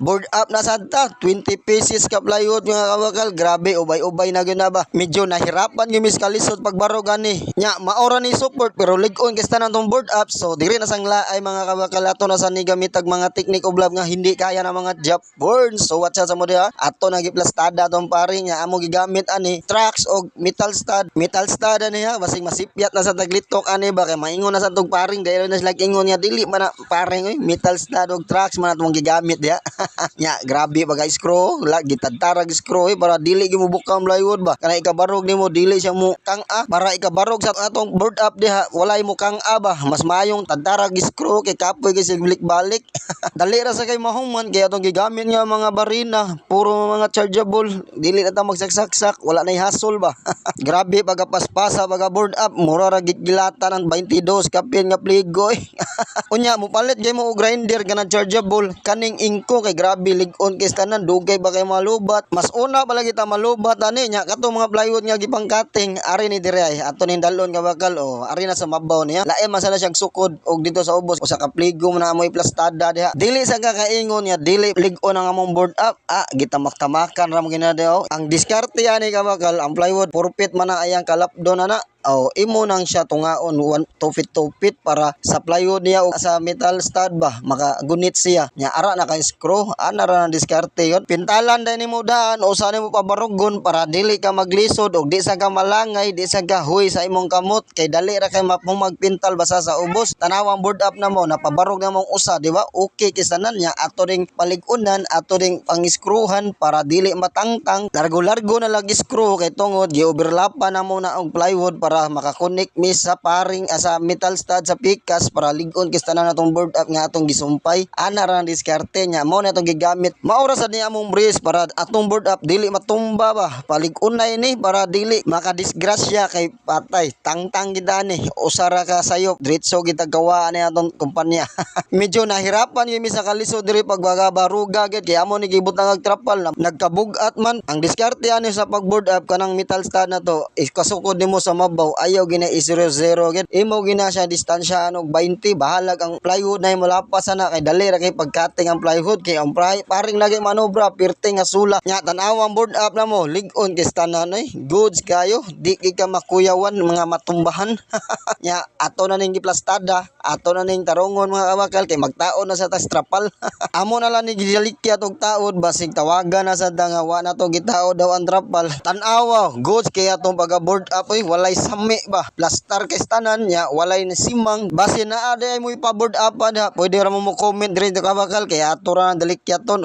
Board up na sadta, 20 pieces ka plywood mga kabakal. Grabe, ubay-ubay na gyud na ba. Medyo nahirapan gyud mis kalisod pagbarog ani. Nya maora ni support pero lig-on kay tanan tong board up. So diri na sang laay mga kabakal ato na sa ni gamitag mga technique of love nga hindi kaya na mga job burn. So watch out sa mo diha. Ato na giplastada tong paring nya amo gigamit ani tracks og metal stud. Metal stud ani ha basig masipyat na sa taglitok ani ba kay maingon na sa tong paring dahil na sila ingon niya dili man na paring metal stud og tracks man atong gigamit diha. Nya grabe baga screw la gitadtarag screw para dili gyud mo bukang plywood ba kana ikabarog nimo dili siya mo kang-a para ikabarog sa atong board up diha walay mo kang-a ba mas mayong tadtarag screw kay kapoy kay balik dali ra sa kay mahuman kay atong gigamit nga mga barina puro mga chargeable dili na ta magsaksak wala na hassle ba. Grabe baga paspasa baga board up mura ra gilatan ang 22 kapin nga pligo unya mo palit gay mo og grinder kana chargeable kaning ingko kay grabe lig-on kay tanan dugay ba kay malubat mas una pala kita malubat ani nya kato mga plywood nga gipang cutting ari ni dire ay ato ning dalon ka bakal ari na sa mabaw niya lae man sana siyang sukod og dito sa ubos usa ka pligo na amoy plastada diha dili sa kakaingon niya dili lig-on ang among board up gitamak-tamakan ra mo ginadeo ang diskarte ani ka bakal ang plywood purpit man na ayang kalapdon ana imo nang siya tungaon 2 feet para sa plywood niya o sa metal stud ba makagunit siya nya ara na kay screw ana ra na diskarte yon pintalan dai nimo daan o sa nimo pabarugon para dili ka maglisod og di sa ka malangay di sa ka huy sa imong kamot kay dali ra kay magpintal basa sa ubos tanawang board up na mo napabarog na mong usa di ba okay kisanan nya ato ding paligunan ato ding pangiskruhan para dili matangtang largo-largo na lagi screw kay tungod gi-overlapan na mo na og plywood para makakonek mis sa paring sa metal stud sa pikas para lig-on kis tanan natong board up nga atong gisumpay ana ra diskarte nya mao na atong gigamit maura sad ni among brace para atong board up dili matumba ba palig-unay ni para dili makadisgrasya kay patay tangtang gid ani usara ka sayop diretso gitag gawaan ni atong kumpanya. Medyo nahirapan gyud mi sa kalisod diri pagbagabaruga gid kay amo ni gibutang og trapal na nagkabugat man ang diskarte ani sa pag board up kanang metal stud na to kasukod nimo sa mabaw ayaw gina i-0-0 gid imo gina siya distansya og 20 bahalag ang plywood na imo lapas na kay dali ra kay pagcutting ang plywood kay ang paring lagi manobra pirte nga sula nya tan-awang board up na mo lig-on kay tanan goods kayo di ka makuyawan mga matumbahan. Nya ato na ning giplastada ato na ning tarongon mga kabakal kay magtaon na sa tas trapal. Amo na lang ni gidalikya og taod basig tawagan na sa dangawa na to gitaod daw ang trapal tan-awa goods kay atong pag-board up walay sami ba plastar kay tanan nya walay simang base na ade mo ipa-board up da pwede ra mo comment diri ka bakal kay ato ra dalikyaton